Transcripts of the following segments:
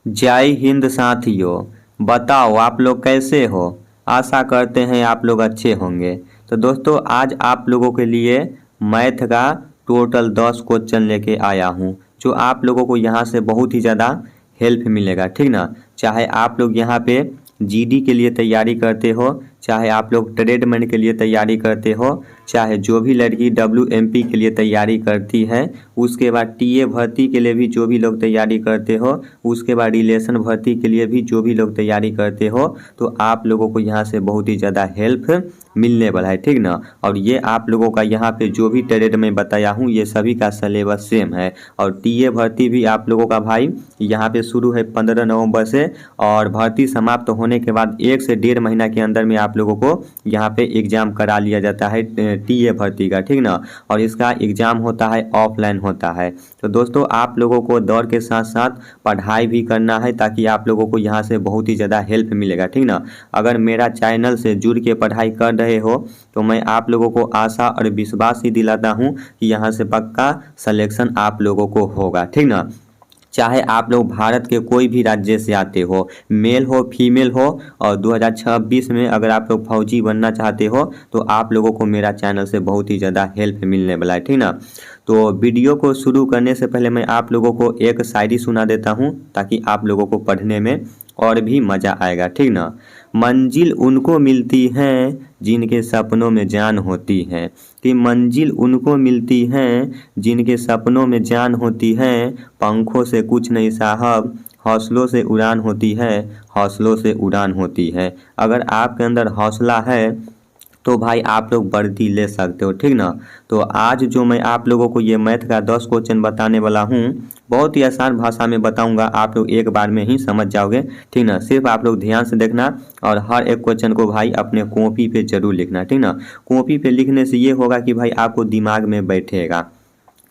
जय हिंद साथियों। बताओ आप लोग कैसे हो। आशा करते हैं आप लोग अच्छे होंगे। तो दोस्तों आज आप लोगों के लिए मैथ का टोटल 10 क्वेश्चन लेके आया हूँ, जो आप लोगों को यहाँ से बहुत ही ज़्यादा हेल्प मिलेगा, ठीक ना। चाहे आप लोग यहाँ पे जीडी के लिए तैयारी करते हो, चाहे आप लोग ट्रेडमैन के लिए तैयारी करते हो, चाहे जो भी लड़की डब्ल्यूएमपी के लिए तैयारी करती है, उसके बाद टीए भर्ती के लिए भी जो भी लोग तैयारी करते हो, उसके बाद रिलेशन भर्ती के लिए भी जो भी लोग तैयारी करते हो, तो आप लोगों को यहाँ से बहुत ही ज़्यादा हेल्प मिलने वाला है, ठीक ना। और ये आप लोगों का यहाँ पे जो भी ट्रेड में बताया हूँ ये सभी का सिलेबस सेम है। और टीए भर्ती भी आप लोगों का भाई यहाँ पे शुरू है 15 नवंबर से, और भर्ती समाप्त होने के बाद 1 से 1.5 महीना के अंदर में आप लोगों को यहाँ पे एग्ज़ाम करा लिया जाता है टीए भर्ती का, ठीक ना। और इसका एग्ज़ाम होता है ऑफलाइन होता है। तो दोस्तों आप लोगों को दौड़ के साथ साथ पढ़ाई भी करना है, ताकि आप लोगों को यहाँ से बहुत ही ज़्यादा हेल्प मिलेगा, ठीक ना। अगर मेरा चैनल से जुड़ के पढ़ाई कर रहे हो तो मैं आप लोगों को आशा और विश्वास ही दिलाता हूँ कि यहाँ से पक्का सिलेक्शन आप लोगों को होगा, ठीक ना। चाहे आप लोग भारत के कोई भी राज्य से आते हो, मेल हो फीमेल हो, और 2026 में अगर आप लोग फौजी बनना चाहते हो तो आप लोगों को मेरा चैनल से बहुत ही ज़्यादा हेल्प मिलने वाला है, ठीक ना। तो वीडियो को शुरू करने से पहले मैं आप लोगों को एक शायरी सुना देता हूँ, ताकि आप लोगों को पढ़ने में और भी मज़ा आएगा, ठीक ना। मंजिल उनको मिलती है जिनके सपनों में जान होती है, कि मंजिल उनको मिलती है जिनके सपनों में जान होती है। पंखों से कुछ नहीं साहब, हौसलों से उड़ान होती है, हौसलों से उड़ान होती है। अगर आपके अंदर हौसला है तो भाई आप लोग वर्दी ले सकते हो, ठीक ना। तो आज जो मैं आप लोगों को ये मैथ का 10 क्वेश्चन बताने वाला हूँ, बहुत ही आसान भाषा में बताऊंगा, आप लोग एक बार में ही समझ जाओगे, ठीक ना। सिर्फ आप लोग ध्यान से देखना और हर एक क्वेश्चन को भाई अपने कॉपी पे जरूर लिखना, ठीक ना। कॉपी पे लिखने से ये होगा कि भाई आपको दिमाग में बैठेगा।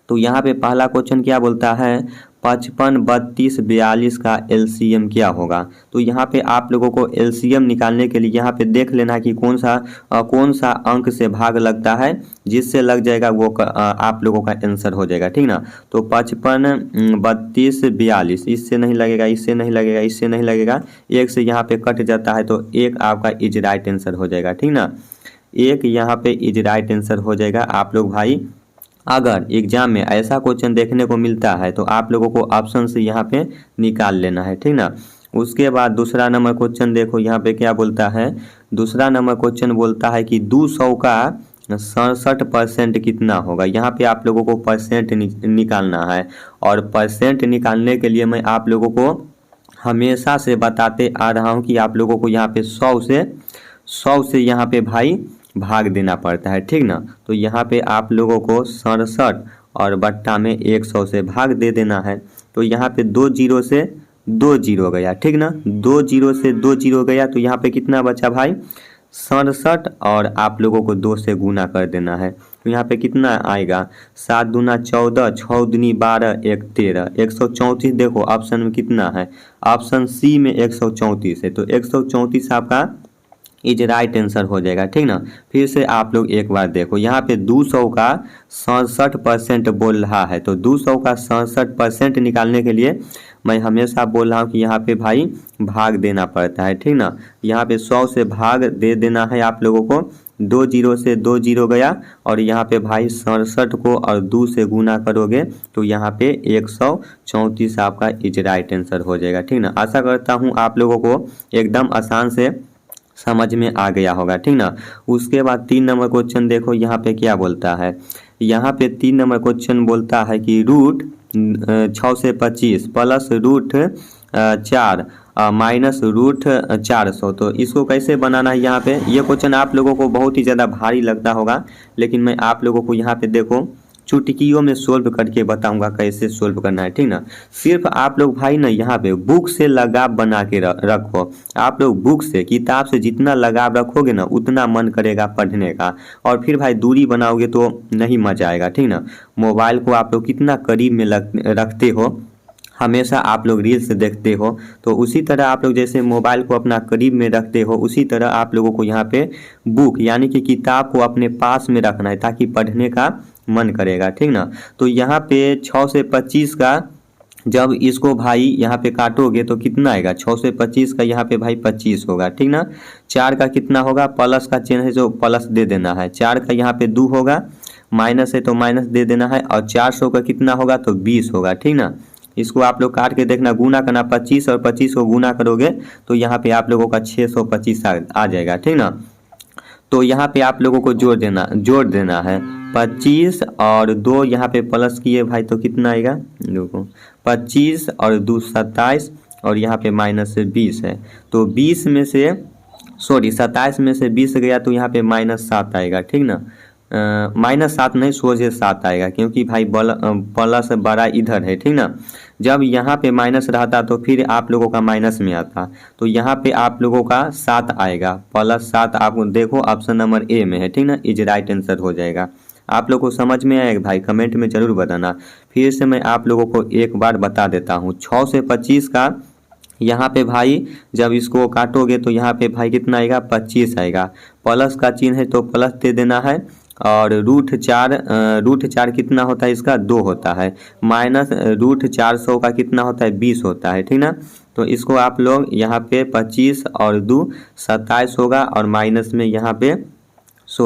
तो यहाँ पे पहला क्वेश्चन क्या बोलता है, 55, 32, 42 का एलसीएम क्या होगा। तो यहाँ पे आप लोगों को एलसीएम निकालने के लिए यहाँ पे देख लेना कि कौन सा अंक से भाग लगता है, जिससे लग जाएगा वो आप लोगों का आंसर हो जाएगा, ठीक ना। तो 55, 32, 42 इससे नहीं लगेगा, इससे नहीं लगेगा, इससे नहीं लगेगा, एक से यहाँ पे कट जाता है, तो एक आपका इज राइट आंसर हो जाएगा, ठीक ना। एक यहाँ पे इज राइट आंसर हो जाएगा। आप लोग भाई अगर एग्जाम में ऐसा क्वेश्चन देखने को मिलता है तो आप लोगों को ऑप्शन से यहाँ पे निकाल लेना है, ठीक ना। उसके बाद दूसरा नंबर क्वेश्चन देखो यहाँ पे क्या बोलता है। दूसरा नंबर क्वेश्चन बोलता है कि 200 का 67% कितना होगा। यहाँ पे आप लोगों को परसेंट निकालना है, और परसेंट निकालने के लिए मैं आप लोगों को हमेशा से बताते आ रहा हूँ कि आप लोगों को यहाँ पे 100 से यहाँ पे भाई भाग देना पड़ता है, ठीक ना। तो यहाँ पे आप लोगों को 67 और बट्टा में 100 से भाग दे देना है। तो यहाँ पे 2 जीरो से 2 जीरो गया, ठीक ना। 2 जीरो से 2 जीरो गया, तो यहाँ पे कितना बचा भाई 67, और आप लोगों को 2 से गुना कर देना है। तो यहाँ पे कितना आएगा, 7 दूना 14, 6 दूनी 12, 1 13, 134। देखो ऑप्शन में कितना है, ऑप्शन सी में 134 है, तो 134 आपका इज राइट आंसर हो जाएगा, ठीक ना। फिर से आप लोग एक बार देखो, यहाँ पे 200 का 67% बोल रहा है, तो 200 का 67% निकालने के लिए मैं हमेशा बोल रहा हूँ कि यहाँ पे भाई भाग देना पड़ता है, ठीक ना। यहाँ पे 100 से भाग दे देना है आप लोगों को। 2 जीरो से 2 जीरो गया, और यहाँ पे भाई 67 को और 2 से गुना करोगे तो यहाँ पे 134 आपका इज राइट आंसर हो जाएगा, ठीक ना। आशा करता हूँ आप लोगों को एकदम आसान से समझ में आ गया होगा, ठीक ना। उसके बाद 3 नंबर क्वेश्चन देखो यहाँ पे क्या बोलता है। यहाँ पे 3 नंबर क्वेश्चन बोलता है कि रूट 6 से 25 प्लस रूट 4 माइनस रूट 400। तो इसको कैसे बनाना है, यहाँ पे ये क्वेश्चन आप लोगों को बहुत ही ज़्यादा भारी लगता होगा, लेकिन मैं आप लोगों को यहाँ पे देखो चुटकियों में सोल्व करके बताऊंगा कैसे सोल्व करना है, ठीक ना। सिर्फ आप लोग भाई ना यहाँ पे बुक से लगाव बना के रखो। आप लोग बुक से, किताब से जितना लगाव रखोगे ना उतना मन करेगा पढ़ने का, और फिर भाई दूरी बनाओगे तो नहीं मजा आएगा, ठीक ना। मोबाइल को आप लोग कितना करीब में रखते हो, हमेशा आप लोग रील्स देखते हो, तो उसी तरह आप लोग जैसे मोबाइल को अपना करीब में रखते हो, उसी तरह आप लोगों को यहाँ पे बुक यानी कि किताब को अपने पास में रखना है, ताकि पढ़ने का मन करेगा, ठीक ना। तो यहाँ पे 6 से 25 का जब इसको भाई यहाँ पे काटोगे तो कितना आएगा, 6 से 25 का यहाँ पे भाई 25 होगा, ठीक ना। 4 का कितना होगा, प्लस का चिन्ह है जो प्लस दे देना है। 4 का यहाँ पे 2 होगा, माइनस है तो माइनस दे देना है। और 400 का कितना होगा तो 20 होगा, ठीक ना। इसको आप लोग काट के देखना, गुना करना 25 और 25 को गुना करोगे तो यहाँ पे आप लोगों का 625 आ जाएगा, ठीक ना। तो यहाँ पे आप लोगों को जोड़ देना है 25 और 2 यहाँ पे प्लस किए भाई तो कितना आएगा, देखो 25 और 2 27 और यहाँ पे माइनस से 20 है। तो 20 में से 27 में से 20 गया तो यहाँ पे -7 आएगा, ठीक ना। -7 नहीं, सोझे 7 आएगा क्योंकि भाई प्लस बड़ा इधर है, ठीक ना। जब यहाँ पे माइनस रहता तो फिर आप लोगों का माइनस में आता, तो यहाँ पे आप लोगों का 7 आएगा, +7 आपको देखो ऑप्शन नंबर ए में है, ठीक ना। इज राइट आंसर हो जाएगा। आप लोगों को समझ में आएगा भाई, कमेंट में ज़रूर बताना। फिर से मैं आप लोगों को एक बार बता देता हूँ, 6 से 25 का यहाँ पे भाई जब इसको काटोगे तो यहाँ पे भाई कितना आएगा, 25 आएगा। प्लस का चिन्ह है तो प्लस दे देना है। और √4 कितना होता है इसका, 2 होता है। माइनस √400 का कितना होता है, 20 होता है, ठीक ना। तो इसको आप लोग यहाँ पे 25 और 2 27 होगा और माइनस में यहाँ पे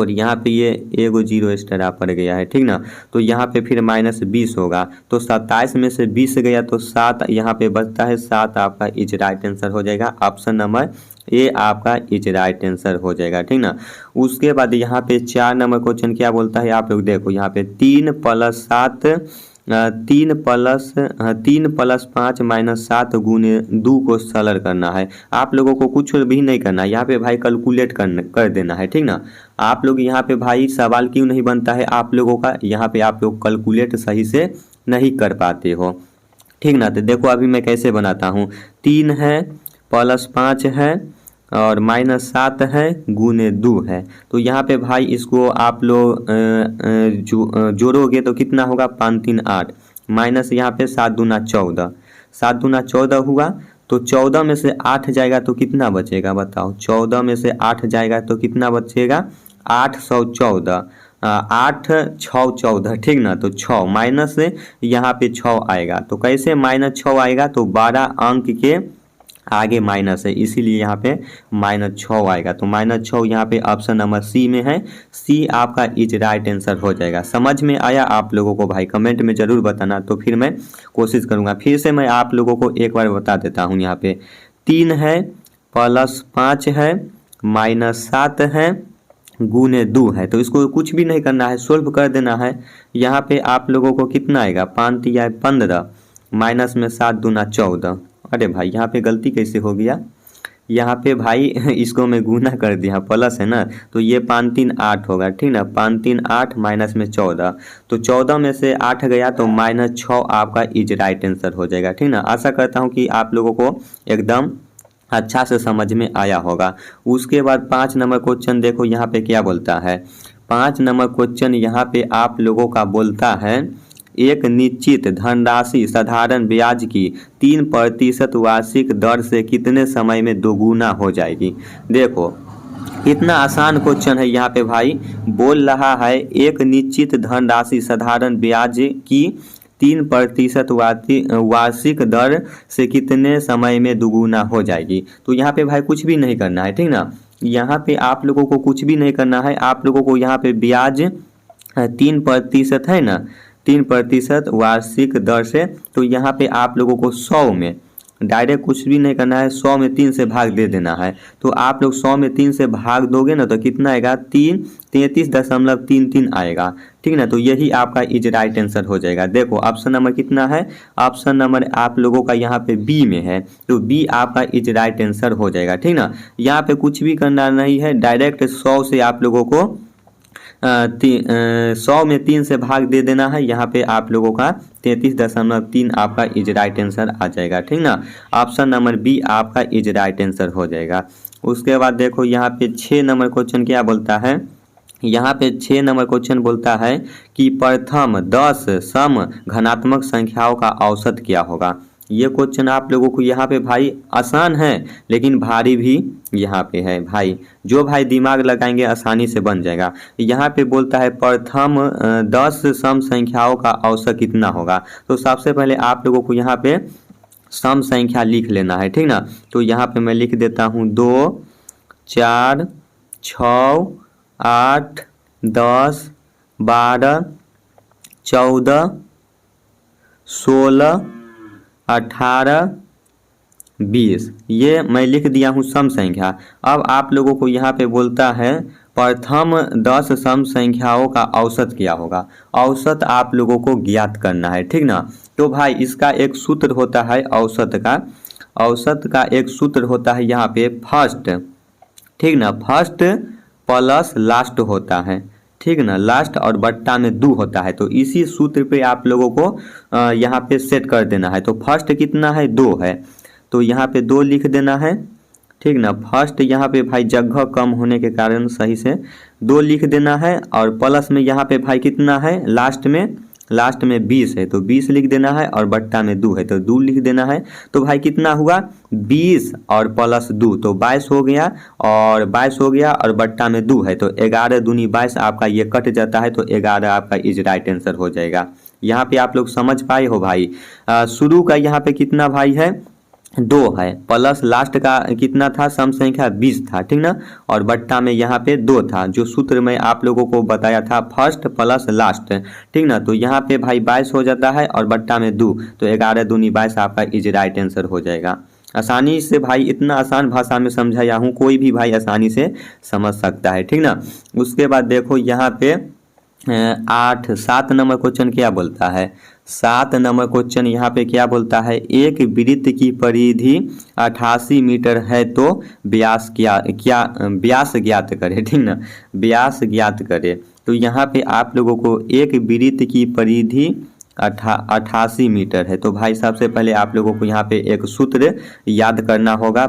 यहाँ पे ये एगो 0 एक्स्ट्रा पड़ गया है, ठीक ना। तो यहाँ पे फिर -20 होगा, तो 27 में से 20 गया तो 7 यहाँ पे बचता है। 7 आपका इज राइट आंसर हो जाएगा। ऑप्शन नंबर ए आपका इज राइट आंसर हो जाएगा, ठीक ना। उसके बाद यहाँ पे 4 नंबर क्वेश्चन क्या बोलता है, आप लोग देखो यहाँ पे 3 + 7 3 + 5 - 7 गुने 2 को सरल करना है। आप लोगों को कुछ भी नहीं करना है, यहाँ पे भाई कैलकुलेट कर देना है, ठीक ना। आप लोग यहाँ पे भाई सवाल क्यों नहीं बनता है आप लोगों का, यहाँ पे आप लोग कैलकुलेट सही से नहीं कर पाते हो, ठीक ना। तो देखो अभी मैं कैसे बनाता हूँ, 3 है +5 है और -7 है गुने 2 है। तो यहाँ पे भाई इसको आप लोग जोड़ोगे तो कितना होगा, 5 3 8 माइनस यहाँ पे 7 दूना 14, 7 दूना 14 हुआ। तो 14 में से 8 जाएगा तो कितना बचेगा बताओ, 14 में से 8 जाएगा तो कितना बचेगा, 814। 8 6 14, ठीक ना। तो 6 माइनस यहाँ पे 6 आएगा, तो कैसे -6 आएगा, तो 12 अंक के आगे माइनस है, इसीलिए यहाँ पे -6 आएगा। तो -6 यहाँ पे ऑप्शन नंबर सी में है। सी आपका इज राइट आंसर हो जाएगा। समझ में आया आप लोगों को भाई, कमेंट में ज़रूर बताना, तो फिर मैं कोशिश करूँगा। फिर से मैं आप लोगों को एक बार बता देता हूँ, यहाँ पे 3 है +5 है -7 है गुने 2 है। तो इसको कुछ भी नहीं करना है, सोल्व कर देना है। यहाँ पे आप लोगों को कितना आएगा, 5 3 15 माइनस में 7 दूना 14। अरे भाई यहाँ पे गलती कैसे हो गया, यहाँ पे भाई इसको मैं गुना कर दिया, प्लस है ना, तो ये 5 3 8 होगा, ठीक ना। 5 3 8 माइनस में 14, तो 14 में से 8 गया तो -6 आपका इज राइट आंसर हो जाएगा, ठीक ना। आशा करता हूँ कि आप लोगों को एकदम अच्छा से समझ में आया होगा। उसके बाद 5 नंबर क्वेश्चन देखो यहाँ पे क्या बोलता है। 5 नंबर क्वेश्चन यहाँ पे आप लोगों का बोलता है, एक निश्चित धनराशि साधारण ब्याज की 3% वार्षिक दर से कितने समय में दोगुना हो जाएगी। देखो इतना आसान क्वेश्चन है, यहाँ पे भाई बोल रहा है एक निश्चित धनराशि साधारण ब्याज की 3% वार्षिक दर से कितने समय में दोगुना हो जाएगी। तो यहाँ पे भाई कुछ भी नहीं करना है, ठीक ना। यहाँ पे आप लोगों को कुछ भी नहीं करना है, आप लोगों को यहाँ पे ब्याज 3% है ना, 3% वार्षिक दर से, तो यहाँ पे आप लोगों को 100 में डायरेक्ट कुछ भी नहीं करना है, 100 में 3 से भाग दे देना है। तो आप लोग 100 में 3 से भाग दोगे ना तो कितना आएगा, 33.33 आएगा, ठीक ना। तो यही आपका इज राइट आंसर हो जाएगा। देखो ऑप्शन नंबर कितना है, ऑप्शन नंबर आप लोगों का यहाँ पे बी में है, तो बी आपका इज राइट आंसर हो जाएगा, ठीक ना। यहाँ पे कुछ भी करना नहीं है, डायरेक्ट 100 से आप लोगों को 100 में 3 से भाग दे देना है। यहाँ पे आप लोगों का 33.3 आपका इज राइट आंसर आ जाएगा, ठीक ना। ऑप्शन नंबर बी आपका इज राइट आंसर हो जाएगा। उसके बाद देखो यहाँ पे 6 नंबर क्वेश्चन क्या बोलता है। यहाँ पे 6 नंबर क्वेश्चन बोलता है कि प्रथम 10 सम घनात्मक संख्याओं का औसत क्या होगा। ये क्वेश्चन आप लोगों को यहाँ पे भाई आसान है लेकिन भारी भी यहाँ पे है भाई। जो भाई दिमाग लगाएंगे आसानी से बन जाएगा। यहाँ पे बोलता है प्रथम 10 सम संख्याओं का औसत कितना होगा। तो सबसे पहले आप लोगों को यहाँ पे सम संख्या लिख लेना है, ठीक ना। तो यहाँ पे मैं लिख देता हूँ 2 4 6 8 10 12 14 16 18 20, ये मैं लिख दिया हूँ सम संख्या। अब आप लोगों को यहाँ पे बोलता है प्रथम 10 सम संख्याओं का औसत क्या होगा। औसत आप लोगों को ज्ञात करना है, ठीक ना। तो भाई इसका एक सूत्र होता है औसत का एक सूत्र होता है यहाँ पे फर्स्ट, ठीक ना। फर्स्ट प्लस लास्ट होता है, ठीक ना। लास्ट और बट्टा में 2 होता है। तो इसी सूत्र पे आप लोगों को यहाँ पे सेट कर देना है। तो फर्स्ट कितना है 2 है, तो यहाँ पे 2 लिख देना है, ठीक ना। फर्स्ट यहाँ पे भाई जगह कम होने के कारण सही से 2 लिख देना है। और प्लस में यहाँ पे भाई कितना है लास्ट में 20 है, तो 20 लिख देना है। और बट्टा में 2 है तो 2 लिख देना है। तो भाई कितना हुआ 20 और प्लस 2 तो 22 हो गया। और 22 हो गया और बट्टा में 2 है तो 11 दूनी 22 आपका ये कट जाता है। तो 11 आपका इज राइट आंसर हो जाएगा। यहाँ पे आप लोग समझ पाए हो भाई। शुरू का यहाँ पे कितना भाई है 2 है, प्लस लास्ट का कितना था सम संख्या 20 था, ठीक ना। और बट्टा में यहाँ पे 2 था, जो सूत्र मैं आप लोगों को बताया था फर्स्ट प्लस लास्ट, ठीक ना। तो यहाँ पे भाई 22 हो जाता है और बट्टा में 2 तो 11 दूनी 22 आपका इज राइट आंसर हो जाएगा। आसानी से भाई, इतना आसान भाषा में समझाया हूँ, कोई भी भाई आसानी से समझ सकता है, ठीक ना। उसके बाद देखो यहाँ पे 7 नंबर क्वेश्चन क्या बोलता है। 7 नंबर क्वेश्चन यहाँ पे क्या बोलता है, एक वृत्त की परिधि 88 मीटर है तो व्यास व्यास ज्ञात करे, ठीक ना। व्यास ज्ञात करे। तो यहाँ पे आप लोगों को एक वृत्त की परिधि 88 मीटर है। तो भाई सबसे पहले आप लोगों को यहाँ पे एक सूत्र याद करना होगा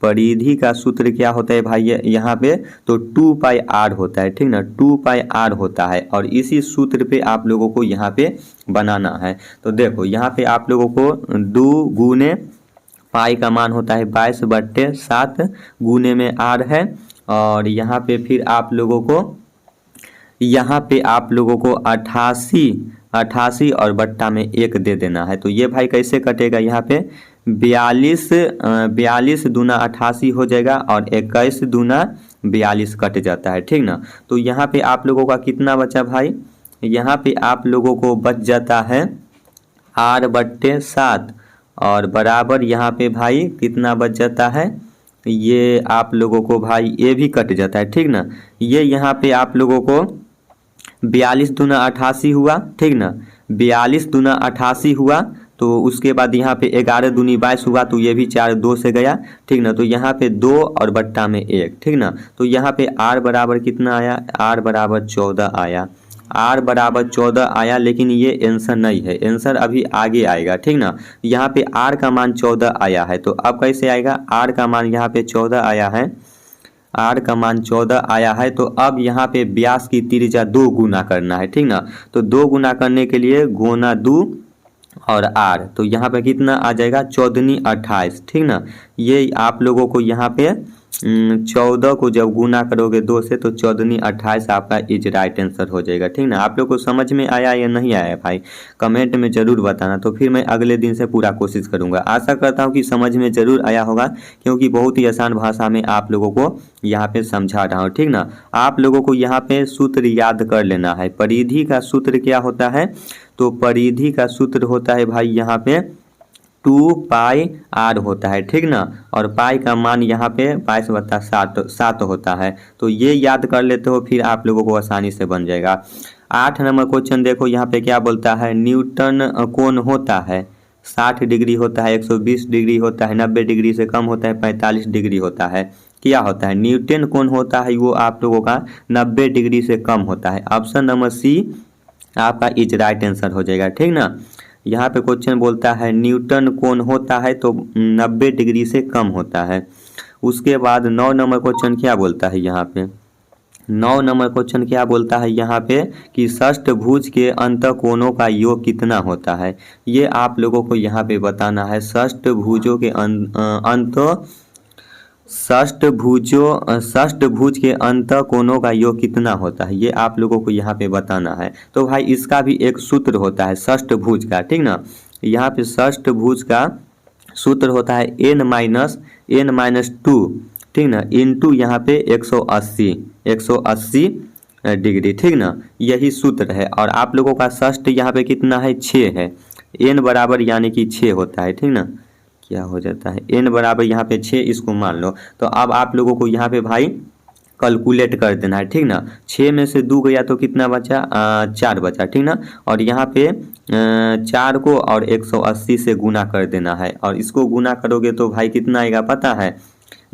परिधि का सूत्र क्या होता है भाई यहाँ पे, तो 2 पाई आर होता है, ठीक ना। 2 पाई आर होता है और इसी सूत्र पे आप लोगों को यहाँ पे बनाना है। तो देखो यहाँ पे आप लोगों को 2 गुने पाई का मान होता है 22/7 गुने में आर है। और यहाँ पे फिर आप लोगों को 88 और बट्टा में 1 दे देना है। तो ये भाई कैसे कटेगा, यहाँ पे 42 दूना 88 हो जाएगा और 21 दूना 42 कट जाता है, ठीक ना। तो यहाँ पे आप लोगों का कितना बचा भाई, यहाँ पे आप लोगों को बच जाता है r/7 और बराबर यहाँ पे भाई कितना बच जाता है, ये आप लोगों को भाई ये भी कट जाता है, ठीक ना। ये यहाँ पे आप लोगों को 42 दूना 88 हुआ, ठीक ना। 42 दूना 88 हुआ तो उसके बाद यहाँ पे 11 दूनी 22 हुआ तो ये भी 4 2 से गया, ठीक ना। तो यहाँ पे 2 और बट्टा में 1, ठीक ना। तो यहाँ पे r बराबर कितना आया, r बराबर 14 आया। r बराबर 14 आया, लेकिन ये आंसर नहीं है, आंसर अभी आगे आएगा, ठीक ना। यहाँ पे r का मान 14 आया है तो अब कैसे आएगा, r का मान यहाँ पे 14 आया है, r का मान 14 आया है। तो अब यहाँ पे व्यास की त्रिज्या 2 गुना करना है, ठीक ना। तो 2 गुना करने के लिए गुना 2 और r, तो यहाँ पे कितना आ जाएगा 14 28, ठीक ना। ये आप लोगों को यहाँ पे 14 को जब गुना करोगे 2 से तो 14 28 आपका इज राइट आंसर हो जाएगा, ठीक ना। आप लोग को समझ में आया या नहीं आया भाई, कमेंट में ज़रूर बताना। तो फिर मैं अगले दिन से पूरा कोशिश करूँगा। आशा करता हूँ कि समझ में ज़रूर आया होगा, क्योंकि बहुत ही आसान भाषा में आप लोगों को यहाँ पे समझा रहा हूँ, ठीक ना। आप लोगों को यहाँ पे सूत्र याद कर लेना है। परिधि का सूत्र क्या होता है, तो परिधि का सूत्र होता है भाई यहाँ पे 2 पाई आर होता है, ठीक ना। और पाई का मान यहाँ पे 22/7 होता है। तो ये याद कर लेते हो, फिर आप लोगों को आसानी से बन जाएगा। 8 नंबर क्वेश्चन देखो यहाँ पे क्या बोलता है, न्यूटन कोण होता है 60 डिग्री होता है, 120 डिग्री होता है, 90 डिग्री से कम होता है, 45 डिग्री होता है। क्या होता है, न्यूटन कोण होता है वो आप लोगों का 90 डिग्री से कम होता है। ऑप्शन नंबर सी आपका इज राइट आंसर हो जाएगा, ठीक ना। यहाँ पे क्वेश्चन बोलता है न्यूटन कोण होता है तो 90 डिग्री से कम होता है। उसके बाद 9 नंबर क्वेश्चन क्या बोलता है, यहाँ पे 9 नंबर क्वेश्चन क्या बोलता है यहाँ पे कि षष्ठभुज के अंतःकोणों का योग कितना होता है। ये आप लोगों को यहाँ पे बताना है। षष्ठभुजों के षष्ठभुज के अंतःकोणों का योग कितना होता है, ये आप लोगों को यहाँ पे बताना है। तो भाई इसका भी एक सूत्र होता है षष्ठभुज का, ठीक ना। यहाँ पे षष्ठभुज का सूत्र होता है n-2, ठीक ना, इंटू यहाँ पे 180 डिग्री, ठीक ना। यही सूत्र है। और आप लोगों का षष्ठ यहाँ पे कितना है, 6 है। n बराबर यानी कि 6 होता है, ठीक ना। क्या हो जाता है, n बराबर यहाँ पे 6, इसको मान लो। तो अब आप लोगों को यहाँ पे भाई कैलकुलेट कर देना है, ठीक ना। 6 में से 2 गया तो कितना बचा, 4 बचा, ठीक ना। और यहाँ पे 4 को और 180 से गुना कर देना है। और इसको गुना करोगे तो भाई कितना आएगा पता है,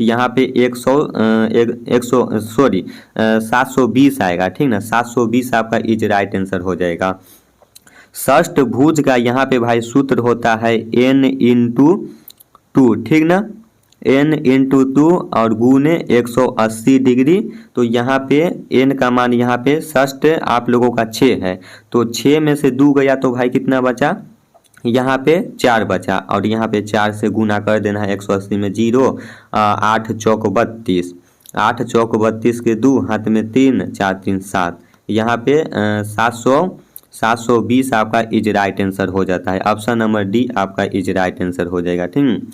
यहाँ पे 720 आएगा, ठीक ना। 720 आपका इज राइट आंसर हो जाएगा। षष्ठभुज का यहाँ पे भाई सूत्र होता है n/2, ठीक ना। n/2 और गुने 180 डिग्री। तो यहाँ पे n का मान यहाँ पे षष्ठ आप लोगों का 6 है। तो 6 में से 2 गया तो भाई कितना बचा, यहाँ पे 4 बचा। और यहाँ पे 4 से गुना कर देना है 180 में 0, 8 चौक 32, 8 चौक 32 के 2 हाथ में 3, 4 3 7, यहाँ पे 720 आपका इज राइट आंसर हो जाता है। ऑप्शन नंबर डी आपका इज राइट आंसर हो जाएगा, ठीक।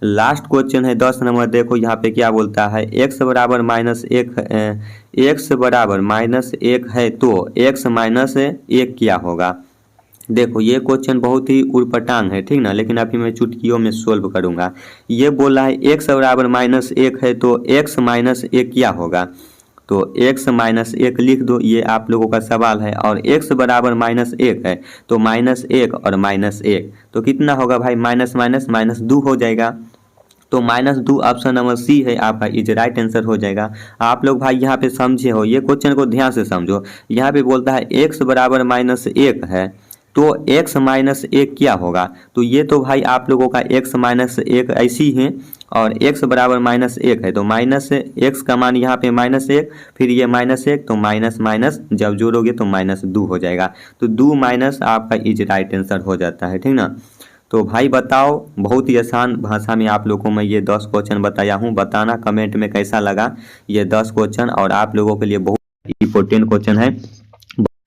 लास्ट क्वेश्चन है 10 नंबर। देखो यहाँ पे क्या बोलता है, x बराबर -1 है तो x -1 क्या होगा। देखो ये क्वेश्चन बहुत ही उड़पटांग है, ठीक ना, लेकिन अभी मैं चुटकियों में सोल्व करूंगा। ये बोला है x बराबर -1 है तो x -1 क्या होगा। तो x -1 लिख दो, ये आप लोगों का सवाल है। और x बराबर -1 है तो -1 और -1 तो कितना होगा भाई, -2 हो जाएगा। तो -2 ऑप्शन नंबर सी है आपका इज राइट आंसर हो जाएगा। आप लोग भाई यहाँ पे समझे हो, ये क्वेश्चन को ध्यान से समझो। यहाँ पे बोलता है x बराबर -1 है तो x -1 क्या होगा। तो ये तो भाई आप लोगों का x -1 ऐसी है, और x बराबर -1 है तो -x का मान यहाँ पे -1, फिर ये -1 तो माइनस जब जोड़ोगे तो -2 हो जाएगा। तो 2 माइनस आपका इज राइट आंसर हो जाता है, ठीक ना। तो भाई बताओ, बहुत ही आसान भाषा में आप लोगों को मैं ये 10 क्वेश्चन बताया हूँ। बताना कमेंट में कैसा लगा ये 10 क्वेश्चन। और आप लोगों के लिए बहुत इंपॉर्टेंट क्वेश्चन है।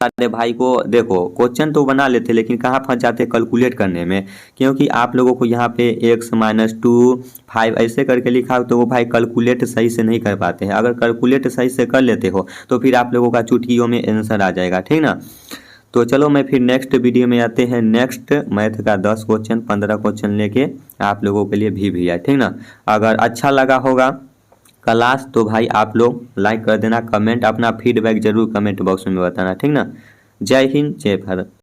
सारे भाई को देखो क्वेश्चन तो बना लेते लेकिन कहाँ फंस जाते कैलकुलेट करने में, क्योंकि आप लोगों को यहाँ पे x -2 5 ऐसे करके लिखा हो तो वो भाई कैलकुलेट सही से नहीं कर पाते हैं। अगर कैलकुलेट सही से कर लेते हो तो फिर आप लोगों का चुटकियों में आंसर आ जाएगा, ठीक ना। तो चलो मैं फिर नेक्स्ट वीडियो में आते हैं, नेक्स्ट मैथ का 10 क्वेश्चन 15 क्वेश्चन लेके आप लोगों के लिए भी है, ठीक ना। अगर अच्छा लगा होगा क्लास तो भाई आप लोग लाइक कर देना, कमेंट अपना फीडबैक जरूर कमेंट बॉक्स में बताना, ठीक ना। जय हिंद, जय भारत।